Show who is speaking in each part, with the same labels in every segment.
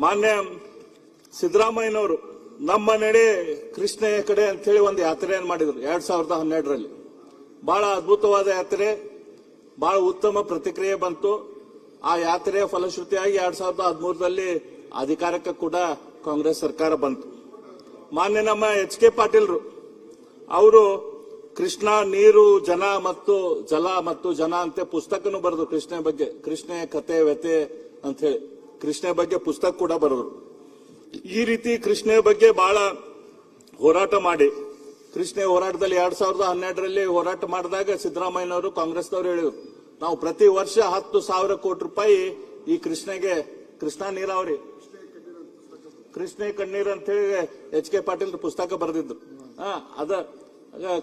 Speaker 1: ಮಾನ್ಯ ಸಿದ್ದರಾಮಯ್ಯನವರು ನಮ್ಮ ನಡೆ ಕೃಷ್ಣೆಯ ಕಡೆ ಅಂತ ಹೇಳಿ ಒಂದು ಯಾತ್ರೆಯನ್ನು ಮಾಡಿದ್ರು 2012ರಲ್ಲಿ. ಬಹಳ ಅದ್ಭುತವಾದ ಯಾತ್ರೆ, ಬಹಳ ಉತ್ತಮ ಪ್ರತಿಕ್ರಿಯೆ ಬಂತು. ಆ ಯಾತ್ರೆಯ ಫಲಶ್ರುತಿಯಾಗಿ 2013ರಲ್ಲಿ ಅಧಿಕಾರಕ್ಕೆ ಕೂಡ ಕಾಂಗ್ರೆಸ್ ಸರ್ಕಾರ ಬಂತು. ಮಾನ್ಯ ನಮ್ಮ ಎಚ್.ಕೆ. ಪಾಟೀಲ್ರು ಅವರು ಕೃಷ್ಣ ನೀರು ಜನ ಮತ್ತು ಜಲ ಮತ್ತು ಜನ ಅಂತ ಪುಸ್ತಕನೂ ಬರೆದು ಕೃಷ್ಣ ಬಗ್ಗೆ, ಕೃಷ್ಣೆಯ ಕತೆ ವ್ಯತೆ ಅಂತ ಹೇಳಿ ಕೃಷ್ಣ ಬಗ್ಗೆ ಪುಸ್ತಕ ಕೂಡ ಬರೆದ್ರು. ಈ ರೀತಿ ಕೃಷ್ಣ ಬಗ್ಗೆ ಬಹಳ ಹೋರಾಟ ಮಾಡಿ, ಕೃಷ್ಣ ಹೋರಾಟದಲ್ಲಿ 2012ರಲ್ಲಿ ಹೋರಾಟ ಮಾಡಿದಾಗ ಸಿದ್ದರಾಮಯ್ಯನವರು ಕಾಂಗ್ರೆಸ್ನವರು ಹೇಳಿದ್ರು, ನಾವು ಪ್ರತಿ ವರ್ಷ 10,000 ಕೋಟಿ ರೂಪಾಯಿ ಈ ಕೃಷ್ಣಗೆ, ಕೃಷ್ಣಾ ನೀರಾವರಿ, ಕೃಷ್ಣ ಕಣ್ಣೀರ್ ಅಂತ ಹೇಳಿ ಎಚ್.ಕೆ. ಪಾಟೀಲ್ ಪುಸ್ತಕ ಬರೆದಿದ್ರು. ಅದ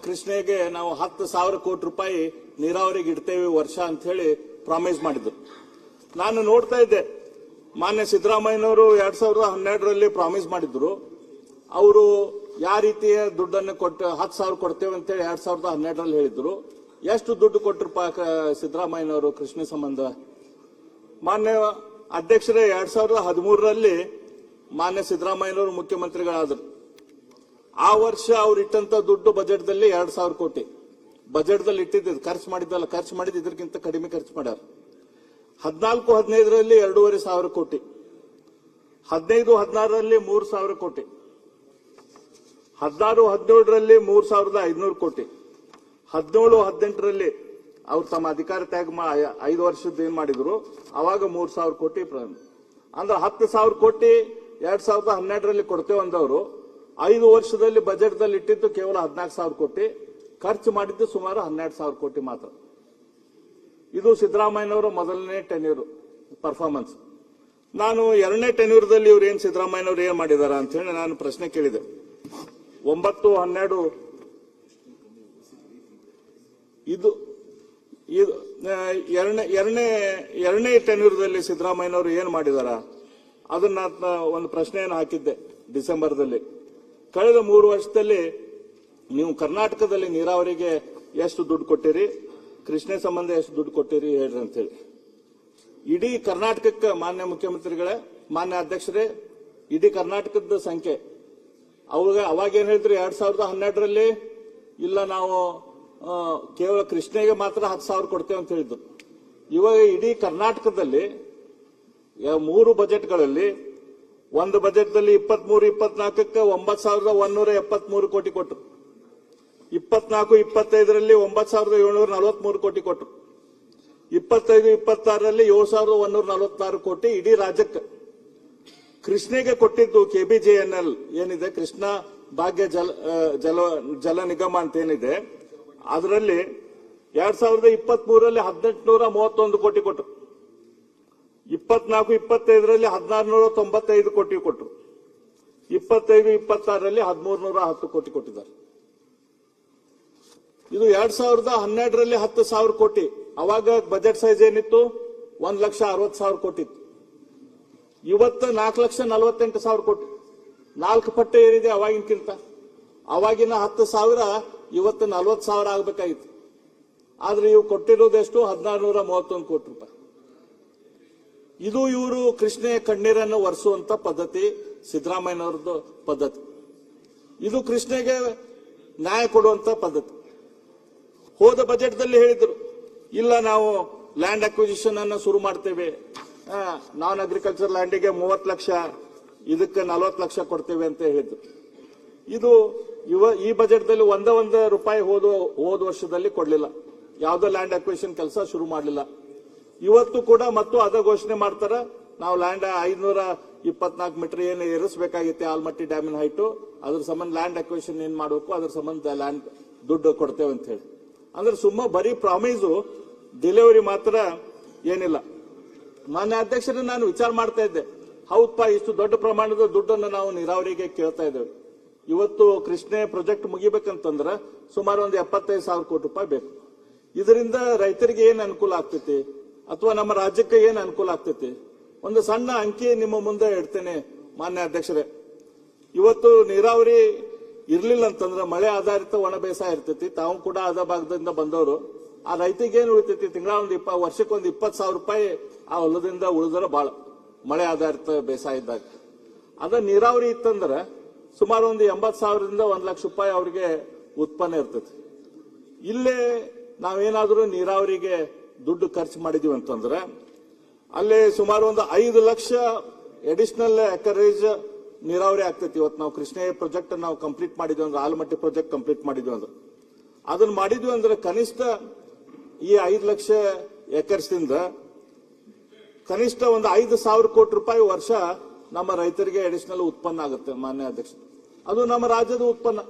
Speaker 1: ಕೃಷ್ಣಗೆ ನಾವು 10,000 ಕೋಟಿ ರೂಪಾಯಿ ನೀರಾವರಿಗೆ ಇಡ್ತೇವೆ ವರ್ಷ ಅಂತ ಹೇಳಿ ಪ್ರಾಮಿಸ್ ಮಾಡಿದ್ರು. ನಾನು ನೋಡ್ತಾ ಇದ್ದೆ, ಮಾನ್ಯ ಸಿದ್ದರಾಮಯ್ಯನವರು 2012ರಲ್ಲಿ ಪ್ರಾಮಿಸ್ ಮಾಡಿದ್ರು. ಅವರು ಯಾವ ರೀತಿಯ ದುಡ್ಡನ್ನು ಕೊಟ್ಟು 10,000 ಕೊಡ್ತೇವೆ ಅಂತೇಳಿ 2012ರಲ್ಲಿ ಹೇಳಿದ್ರು. ಎಷ್ಟು ದುಡ್ಡು ಕೊಟ್ಟರು ಸಿದ್ದರಾಮಯ್ಯನವರು ಕೃಷ್ಣ ಸಂಬಂಧ? ಮಾನ್ಯ ಅಧ್ಯಕ್ಷರೇ, 2013ರಲ್ಲಿ ಮಾನ್ಯ ಸಿದ್ದರಾಮಯ್ಯನವರು ಮುಖ್ಯಮಂತ್ರಿಗಳಾದರು. ಆ ವರ್ಷ ಅವ್ರು ಇಟ್ಟಂತ ದುಡ್ಡು ಬಜೆಟ್ದಲ್ಲಿ 2,000 ಕೋಟಿ ಬಜೆಟ್ದಲ್ಲಿ ಇಟ್ಟಿದ್ದು, ಖರ್ಚು ಮಾಡಿದ್ದು ಇದಕ್ಕಿಂತ ಕಡಿಮೆ ಖರ್ಚು ಮಾಡ್ಯಾರ. 14-15ರಲ್ಲಿ 2,500 ಕೋಟಿ, 15-16ರಲ್ಲಿ 3,000 ಕೋಟಿ, 16-17ರಲ್ಲಿ 3,500 ಕೋಟಿ, 17-18ರಲ್ಲಿ ಅವ್ರು ತಮ್ಮ ಅಧಿಕಾರ ತ್ಯಾಗ 5 ವರ್ಷದ ಏನ್ ಮಾಡಿದ್ರು ಅವಾಗ 3,000 ಕೋಟಿ. ಅಂದ್ರೆ 10,000 ಕೋಟಿ 2012ರಲ್ಲಿ ಕೊಡ್ತೇವೆ ಅಂದವರು 5 ವರ್ಷದಲ್ಲಿ ಬಜೆಟ್ದಲ್ಲಿ ಇಟ್ಟಿದ್ದು ಕೇವಲ 14,000 ಕೋಟಿ, ಖರ್ಚು ಮಾಡಿದ್ದು ಸುಮಾರು 12,000 ಕೋಟಿ ಮಾತ್ರ. ಇದು ಸಿದ್ದರಾಮಯ್ಯನವರ ಮೊದಲನೇ ಟೆನ್ಯೂರ್ ಪರ್ಫಾರ್ಮೆನ್ಸ್. ನಾನು ಎರಡನೇ ಟೆನ್ಯೂರ್ದಲ್ಲಿ ಇವ್ರು ಸಿದ್ದರಾಮಯ್ಯನವರು ಏನ್ ಮಾಡಿದಾರ ಅಂತ ಹೇಳಿ ನಾನು ಪ್ರಶ್ನೆ ಕೇಳಿದೆ. 9-12 ಇದು ಎರಡನೇ ಟೆನ್ಯೂರ್ದಲ್ಲಿ ಸಿದ್ದರಾಮಯ್ಯನವರು ಏನ್ ಮಾಡಿದಾರ ಅದನ್ನ ಒಂದು ಪ್ರಶ್ನೆಯನ್ನು ಹಾಕಿದ್ದೆ ಡಿಸೆಂಬರ್ದಲ್ಲಿ. ಕಳೆದ 3 ವರ್ಷದಲ್ಲಿ ನೀವು ಕರ್ನಾಟಕದಲ್ಲಿ ನೀರಾವರಿಗೆ ಎಷ್ಟು ದುಡ್ಡು ಕೊಟ್ಟಿರಿ, ಕೃಷ್ಣ ಸಂಬಂಧ ಎಷ್ಟು ದುಡ್ಡು ಕೊಟ್ಟಿರಿ ಹೇಳ್ರಿ ಅಂತ ಹೇಳಿ. ಇಡೀ ಕರ್ನಾಟಕಕ್ಕೆ ಮಾನ್ಯ ಮುಖ್ಯಮಂತ್ರಿಗಳೇ, ಮಾನ್ಯ ಅಧ್ಯಕ್ಷರೇ, ಇಡೀ ಕರ್ನಾಟಕದ ಸಂಖ್ಯೆ ಅವಾಗ ಏನ್ ಹೇಳಿದ್ರು 2012ರಲ್ಲಿ ಇಲ್ಲ ನಾವು ಕೇವಲ ಕೃಷ್ಣಗೆ ಮಾತ್ರ 10,000 ಕೊಡ್ತೇವೆ ಅಂತ ಹೇಳಿದ್ರು. ಇವಾಗ ಇಡೀ ಕರ್ನಾಟಕದಲ್ಲಿ 3 ಬಜೆಟ್ಗಳಲ್ಲಿ, ಒಂದು ಬಜೆಟ್ದಲ್ಲಿ 23-24ಕ್ಕೆ 9,173 ಕೋಟಿ ಕೊಟ್ಟರು, 24-25ರಲ್ಲಿ 9,743 ಕೋಟಿ ಕೊಟ್ಟರು, 25-26ರಲ್ಲಿ 7,146 ಕೋಟಿ ಇಡೀ ರಾಜ್ಯಕ್ಕೆ. ಕೃಷ್ಣಗೆ ಕೊಟ್ಟಿದ್ದು KBJNL ಏನಿದೆ, ಕೃಷ್ಣ ಭಾಗ್ಯ ಜಲ ನಿಗಮ ಅಂತ ಏನಿದೆ, ಅದರಲ್ಲಿ 2023ರಲ್ಲಿ 1,831 ಕೋಟಿ ಕೊಟ್ಟರು, 24-25ರಲ್ಲಿ 1,695 ಕೋಟಿ ಕೊಟ್ಟರು, 25-26ರಲ್ಲಿ 1,310 ಕೋಟಿ ಕೊಟ್ಟಿದ್ದಾರೆ. ಇದು 2012ರಲ್ಲಿ 10,000 ಕೋಟಿ. ಅವಾಗ ಬಜೆಟ್ ಸೈಜ್ ಏನಿತ್ತು 1,60,000 ಕೋಟಿ ಇತ್ತು. ಇವತ್ತು 4,48,000 ಕೋಟಿ, 4 ಪಟ್ಟು ಏರಿದೆ ಅವಾಗಿನಕ್ಕಿಂತ. ಅವಾಗಿನ 10,000 ಇವತ್ತು 40,000 ಆಗಬೇಕಾಗಿತ್ತು. ಆದ್ರೆ ಇವು ಕೊಟ್ಟಿರೋದೆಷ್ಟು 1,631 ಕೋಟಿ ರೂಪಾಯಿ. ಇದು ಇವರು ಕೃಷ್ಣ ಕಣ್ಣೀರನ್ನು ಒರೆಸುವಂತ ಪದ್ಧತಿ ಸಿದ್ದರಾಮಯ್ಯನವರದ್ದು ಪದ್ಧತಿ. ಇದು ಕೃಷ್ಣಗೆ ನ್ಯಾಯ ಕೊಡುವಂತ ಪದ್ಧತಿ. ಹೋದ ಬಜೆಟ್ದಲ್ಲಿ ಹೇಳಿದ್ರು, ಇಲ್ಲ ನಾವು ಲ್ಯಾಂಡ್ ಅಕ್ವಿಸಿಷನ್ ಅನ್ನು ಶುರು ಮಾಡ್ತೇವೆ, ನಾನ್ ಅಗ್ರಿಕಲ್ಚರ್ ಲ್ಯಾಂಡಿಗೆ 30 ಲಕ್ಷ, ಇದಕ್ಕೆ 40 ಲಕ್ಷ ಕೊಡ್ತೇವೆ ಅಂತ ಹೇಳಿದ್ರು. ಇದು ಈ ಬಜೆಟ್ದಲ್ಲಿ ಒಂದೇ ರೂಪಾಯಿ ಹೋದ ವರ್ಷದಲ್ಲಿ ಕೊಡ್ಲಿಲ್ಲ. ಯಾವುದೋ ಲ್ಯಾಂಡ್ ಅಕ್ವಿಸಿಷನ್ ಕೆಲಸ ಶುರು ಮಾಡಲಿಲ್ಲ. ಇವತ್ತು ಕೂಡ ಮತ್ತು ಅದ ಘೋಷಣೆ ಮಾಡ್ತಾರ, ನಾವು ಲ್ಯಾಂಡ್ 524 ಮೀಟರ್ ಏನು ಏರಿಸಬೇಕಾಗಿತ್ತೆ ಆಲ್ಮಟ್ಟಿ ಡ್ಯಾಮಿನ ಹೈಟು, ಅದ್ರ ಸಂಬಂಧ ಲ್ಯಾಂಡ್ ಅಕ್ವಿಸಿಷನ್ ಏನ್ ಮಾಡಬೇಕು, ಅದ್ರ ಸಂಬಂಧ ಲ್ಯಾಂಡ್ ದುಡ್ಡು ಕೊಡ್ತೇವೆ ಅಂತ ಹೇಳಿ. ಅಂದ್ರೆ ಸುಮ್ಮ ಬರೀ ಪ್ರಾಮಿಸು, ಡೆಲಿವರಿ ಮಾತ್ರ ಏನಿಲ್ಲ. ಮಾನ್ಯ ಅಧ್ಯಕ್ಷರನ್ನ ನಾನು ವಿಚಾರ ಮಾಡ್ತಾ ಇದ್ದೆ, ಹೌದಪ್ಪ, ಇಷ್ಟು ದೊಡ್ಡ ಪ್ರಮಾಣದ ದುಡ್ಡನ್ನು ನಾವು ನೀರಾವರಿಗೆ ಕೇಳ್ತಾ ಇದ್ದೇವೆ. ಇವತ್ತು ಕೃಷ್ಣ ಪ್ರಾಜೆಕ್ಟ್ ಮುಗಿಬೇಕಂತಂದ್ರೆ ಸುಮಾರು ಒಂದು 75,000 ಕೋಟಿ ರೂಪಾಯಿ ಬೇಕು. ಇದರಿಂದ ರೈತರಿಗೆ ಏನ್ ಅನುಕೂಲ ಆಗ್ತೈತಿ ಅಥವಾ ನಮ್ಮ ರಾಜ್ಯಕ್ಕೆ ಏನ್ ಅನುಕೂಲ ಆಗ್ತೈತಿ? ಒಂದು ಸಣ್ಣ ಅಂಕಿ ನಿಮ್ಮ ಮುಂದೆ ಇಡ್ತೇನೆ ಮಾನ್ಯ ಅಧ್ಯಕ್ಷರೇ. ಇವತ್ತು ನೀರಾವರಿ ಇರ್ಲಿಲ್ಲ ಅಂತಂದ್ರೆ ಮಳೆ ಆಧಾರಿತ ಒಣ ಬೇಸಾಯ ಇರ್ತೈತಿ. ತಾವು ಕೂಡ ಅದ ಭಾಗದಿಂದ ಬಂದವರು. ಆ ರೈತಿಗೆ ಏನ್ ಉಳಿತೈತಿ? ತಿಂಗಳ ವರ್ಷಕ್ಕೊಂದು 20,000 ರೂಪಾಯಿ ಆ ಹೊಲದಿಂದ ಉಳಿದ್ರೆ ಬಾಳ. ಮಳೆ ಆಧಾರಿತ ಬೇಸಾಯ ಇದ್ದಾಗ. ಅದ ನೀರಾವರಿ ಇತ್ತಂದ್ರೆ ಸುಮಾರು ಒಂದು 80,000ದಿಂದ 1,00,000 ರೂಪಾಯಿ ಅವರಿಗೆ ಉತ್ಪನ್ನ ಇರ್ತದೆ. ಇಲ್ಲೇ ನಾವೇನಾದ್ರೂ ನೀರಾವರಿಗೆ ದುಡ್ಡು ಖರ್ಚು ಮಾಡಿದೀವಿ ಅಂತಂದ್ರೆ ಅಲ್ಲೇ ಸುಮಾರು ಒಂದು 5 ಲಕ್ಷ ಎಡಿಷನಲ್ ಎಕರೇಜ್ ನೀರಾವರಿ ಆಗ್ತೈತಿ. ಇವತ್ತು ನಾವು ಕೃಷ್ಣ ಪ್ರಾಜೆಕ್ಟ್ ನಾವು ಕಂಪ್ಲೀಟ್ ಮಾಡಿದ್ವಿ ಅಂದ್ರೆ, ಆಲಮಟ್ಟಿ ಪ್ರಾಜೆಕ್ಟ್ ಕಂಪ್ಲೀಟ್ ಮಾಡಿದ್ವಿ ಅಂದ್ರೆ, ಅದನ್ನ ಮಾಡಿದ್ವಿ ಅಂದ್ರೆ ಕನಿಷ್ಠ ಈ 5 ಲಕ್ಷ ಎಕರ್ಸ್ದಿಂದ ಕನಿಷ್ಠ ಒಂದು 5,000 ಕೋಟಿ ರೂಪಾಯಿ ವರ್ಷ ನಮ್ಮ ರೈತರಿಗೆ ಅಡಿಷನಲ್ ಉತ್ಪನ್ನ ಆಗುತ್ತೆ ಮಾನ್ಯ ಅಧ್ಯಕ್ಷ. ಅದು ನಮ್ಮ ರಾಜ್ಯದ ಉತ್ಪನ್ನ.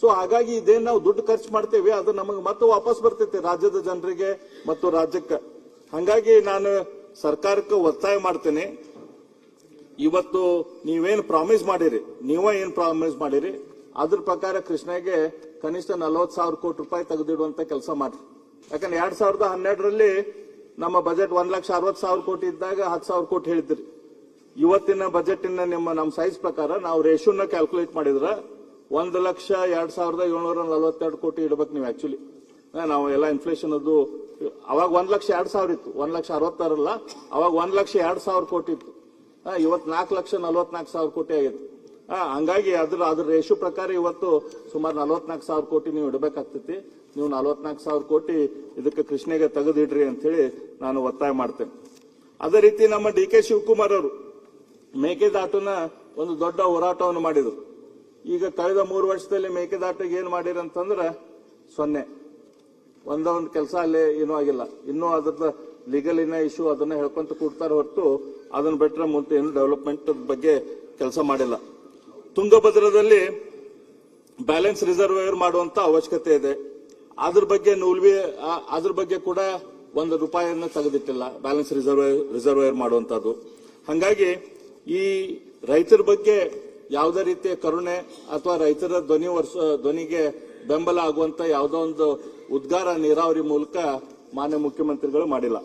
Speaker 1: ಸೊ ಹಾಗಾಗಿ ಇದೇನು ನಾವು ದುಡ್ಡು ಖರ್ಚು ಮಾಡ್ತೇವೆ ಅದು ನಮಗೆ ಮತ್ತೆ ವಾಪಸ್ ಬರ್ತೈತಿ ರಾಜ್ಯದ ಜನರಿಗೆ ಮತ್ತು ರಾಜ್ಯಕ್ಕೆ. ಹಾಗಾಗಿ ನಾನು ಸರ್ಕಾರಕ್ಕೆ ಒತ್ತಾಯ ಮಾಡ್ತೇನೆ, ಇವತ್ತು ನೀವೇನು ಪ್ರಾಮಿಸ್ ಮಾಡಿರಿ, ಏನ್ ಪ್ರಾಮಿಸ್ ಮಾಡಿರಿ ಅದ್ರ ಪ್ರಕಾರ ಕೃಷ್ಣಗೆ ಕನಿಷ್ಠ 40,000 ಕೋಟಿ ರೂಪಾಯಿ ತೆಗೆದಿಡುವಂತ ಕೆಲಸ ಮಾಡ್ರಿ. ಯಾಕಂದ್ರೆ 2012ರಲ್ಲಿ ನಮ್ಮ ಬಜೆಟ್ 1,60,000 ಕೋಟಿ ಇದ್ದಾಗ 10,000 ಕೋಟಿ ಹೇಳಿದ್ರಿ. ಇವತ್ತಿನ ಬಜೆಟಿನ ನಮ್ಮ ಸೈಜ್ ಪ್ರಕಾರ ನಾವು ರೇಷಿಯೋನ ಕ್ಯಾಲ್ಕುಲೇಟ್ ಮಾಡಿದ್ರೆ 1,02,742 ಕೋಟಿ ಇಡಬೇಕು ನೀವು. ಆಕ್ಚುಲಿ ನಾವು ಎಲ್ಲ ಇನ್ಫ್ಲೇಷನ್ ಅದು ಅವಾಗ 1,02,000 ಇತ್ತು, 1,60,000 ಅಲ್ಲ, ಅವಾಗ 1,02,000 ಕೋಟಿ ಇತ್ತು. ಇವತ್ತು 4,44,000 ಕೋಟಿ ಆಗಿತ್ತು. ಹಂಗಾಗಿ ಅದ್ರ ರೇಷಿಯೋ ಪ್ರಕಾರ ಇವತ್ತು ಸುಮಾರು 44,000 ಕೋಟಿ ನೀವು ಇಡಬೇಕಾಗ್ತೈತಿ. ನೀವು 44,000 ಕೋಟಿ ಇದಕ್ಕೆ ಕೃಷ್ಣಗೆ ತೆಗೆದಿಡ್ರಿ ಅಂತ ಹೇಳಿ ನಾನು ಒತ್ತಾಯ ಮಾಡ್ತೇನೆ. ಅದೇ ರೀತಿ ನಮ್ಮ DK ಶಿವಕುಮಾರ್ ಅವರು ಮೇಕೆದಾಟುನ ಒಂದು ದೊಡ್ಡ ಹೋರಾಟವನ್ನು ಮಾಡಿದ್ರು. ಈಗ ಕಳೆದ 3 ವರ್ಷದಲ್ಲಿ ಮೇಕೆದಾಟಿಗೆ ಏನ್ ಮಾಡಿರಿ ಅಂತಂದ್ರೆ 0. ಒಂದೊಂದು ಕೆಲಸ ಅಲ್ಲಿ ಏನೂ ಆಗಿಲ್ಲ. ಇನ್ನೂ ಅದ್ರ ಲೀಗಲ್ ಇಶ್ಯೂ ಅದನ್ನ ಹೇಳ್ಕೊಂತ ಕೂಡ್ತಾರೆ ಹೊರತು ಅದನ್ನ ಬಿಟ್ರೆ ಮುಂದೆ ಏನು ಡೆವಲಪ್ಮೆಂಟ್ ಬಗ್ಗೆ ಕೆಲಸ ಮಾಡಿಲ್ಲ. ತುಂಗಭದ್ರದಲ್ಲಿ ಬ್ಯಾಲೆನ್ಸ್ ರಿಸರ್ವೇಯರ್ ಮಾಡುವಂತ ಅವಶ್ಯಕತೆ ಇದೆ. ಅದ್ರ ಬಗ್ಗೆ ಕೂಡ 1 ರೂಪಾಯಿಯನ್ನು ತೆಗೆದಿಟ್ಟಿಲ್ಲ ಬ್ಯಾಲೆನ್ಸ್ ರಿಸರ್ವೇಯರ್ ಮಾಡುವಂತದ್ದು. ಹಾಗಾಗಿ ಈ ರೈತರ ಬಗ್ಗೆ ಯಾವುದೇ ರೀತಿಯ ಕರುಣೆ ಅಥವಾ ರೈತರ ಧ್ವನಿಗೆ ಬೆಂಬಲ ಆಗುವಂತ ಯಾವುದೋ ಒಂದು ಉದ್ಗಾರ ನೀರಾವರಿ ಮೂಲಕ ಮಾನ್ಯ ಮುಖ್ಯಮಂತ್ರಿಗಳು ಮಾಡಿಲ್ಲ.